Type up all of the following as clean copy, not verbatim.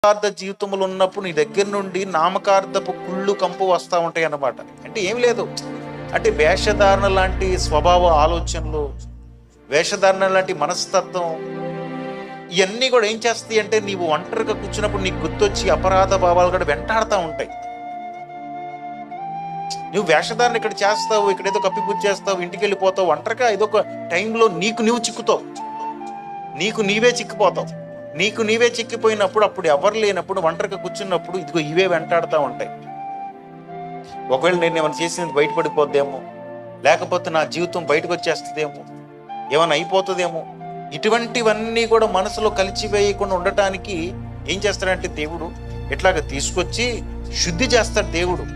నామకార్థ జీవితంలో ఉన్నప్పుడు నీ దగ్గర నుండి నామకార్థపు కుళ్ళు కంపు వస్తూ ఉంటాయి అన్నమాట. అంటే ఏం లేదు, అంటే వేషధారణ లాంటి స్వభావ ఆలోచనలు, వేషధారణ లాంటి మనస్తత్వం, ఇవన్నీ కూడా ఏం చేస్తాయి అంటే నీవు ఒంటరిగా కూర్చున్నప్పుడు నీకు గుర్తొచ్చి అపరాధ భావాలు కూడా వెంటాడుతూ ఉంటాయి. నువ్వు వేషధారణ ఇక్కడ చేస్తావు, ఇక్కడ ఏదో కప్పిపుచ్చి చేస్తావు, ఇంటికి వెళ్ళిపోతావు, ఒంటరిగా ఏదో ఒక టైంలో నీకు నువ్వు చిక్కుతావు, నీకు నీవే చిక్కిపోతావు. నీకు నీవే చిక్కిపోయినప్పుడు, అప్పుడు ఎవరు లేనప్పుడు ఒంటరిగా కూర్చున్నప్పుడు ఇదిగో ఇవే వెంటాడుతూ ఉంటాయి. ఒకవేళ నేను ఏమైనా చేసినది బయటపడిపోద్దేమో, లేకపోతే నా జీవితం బయటకు వచ్చేస్తుందేమో, ఏమైనా అయిపోతుందేమో, ఇటువంటివన్నీ కూడా మనసులో కలిసివేయకుండా ఉండటానికి ఏం చేస్తాడంటే దేవుడు ఇట్లాగ తీసుకొచ్చి శుద్ధి చేస్తాడు. దేవుడు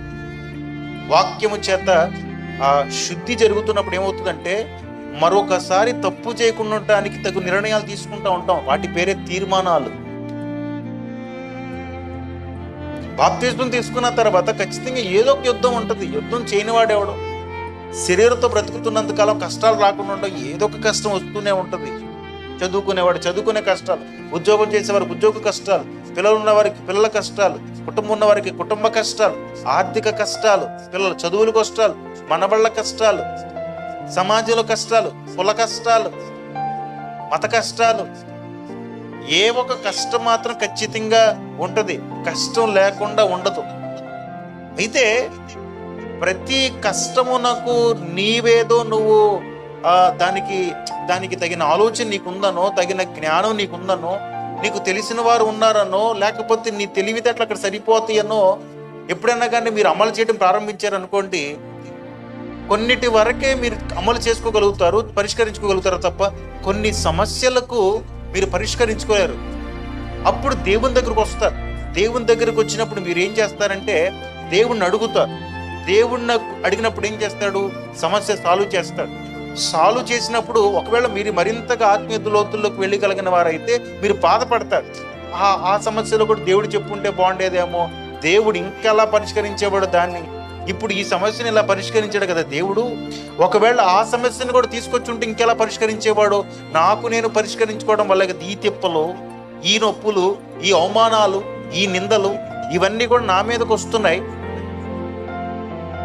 వాక్యము చేత ఆ శుద్ధి జరుగుతున్నప్పుడు ఏమవుతుందంటే మరొకసారి తప్పు చేయకుండా ఉండటానికి తగు నిర్ణయాలు తీసుకుంటూ ఉంటాం. వాటి పేరే తీర్మానాలు. బాప్తిస్మం తీసుకున్న తర్వాత ఖచ్చితంగా ఏదో ఒక యుద్ధం ఉంటుంది. యుద్ధం చేయనివాడెవడు? శరీరంతో బ్రతుకుతున్నంతకాలం కష్టాలు రాకుండా ఉండవు, ఏదో ఒక కష్టం వస్తూనే ఉంటుంది. చదువుకునేవాడు చదువుకునే కష్టాలు, ఉద్యోగం చేసేవారికి ఉద్యోగ కష్టాలు, పిల్లలు ఉన్న వారికి పిల్లల కష్టాలు, కుటుంబం ఉన్న వారికి కుటుంబ కష్టాలు, ఆర్థిక కష్టాలు, పిల్లల చదువుల కష్టాలు, మనబళ్ళ కష్టాలు, సమాజంలో కష్టాలు, కుల కష్టాలు, మత కష్టాలు. ఏ ఒక కష్టం మాత్రం ఖచ్చితంగా ఉంటుంది, కష్టం లేకుండా ఉండదు. అయితే ప్రతి కష్టమునకు నీవేదో నువ్వు దానికి తగిన ఆలోచన నీకుందనో, తగిన జ్ఞానం నీకుందనో, నీకు తెలిసిన వారు ఉన్నారనో, లేకపోతే నీ తెలివితేటలు అక్కడ సరిపోతాయనో ఎప్పుడైనా కానీ మీరు అమలు చేయడం ప్రారంభించారనుకోండి, కొన్నిటి వరకే మీరు అమలు చేసుకోగలుగుతారు, పరిష్కరించుకోగలుగుతారు తప్ప కొన్ని సమస్యలకు మీరు పరిష్కరించుకోలేరు. అప్పుడు దేవుని దగ్గరకు వస్తారు. దేవుని దగ్గరకు వచ్చినప్పుడు మీరు ఏం చేస్తారంటే దేవుణ్ణి అడుగుతారు. దేవుణ్ణి అడిగినప్పుడు ఏం చేస్తాడు? సమస్య సాల్వ్ చేస్తాడు. సాల్వ్ చేసినప్పుడు ఒకవేళ మీరు మరింతగా ఆత్మీయ లోతుల్లోకి వెళ్ళగలిగిన వారైతే మీరు బాధపడతారు. ఆ సమస్యలో కూడా దేవుడు చెప్పుంటే బాగుండేదేమో, దేవుడు ఇంకెలా పరిష్కరించేవాడు దాన్ని, ఇప్పుడు ఈ సమస్యను ఇలా పరిష్కరించాడు కదా దేవుడు, ఒకవేళ ఆ సమస్యను కూడా తీసుకొచ్చి ఉంటే ఇంకెలా పరిష్కరించేవాడు. నాకు నేను పరిష్కరించుకోవడం వల్ల ఈ తిప్పలు, ఈ నొప్పులు, ఈ అవమానాలు, ఈ నిందలు ఇవన్నీ కూడా నా మీదకి వస్తున్నాయి.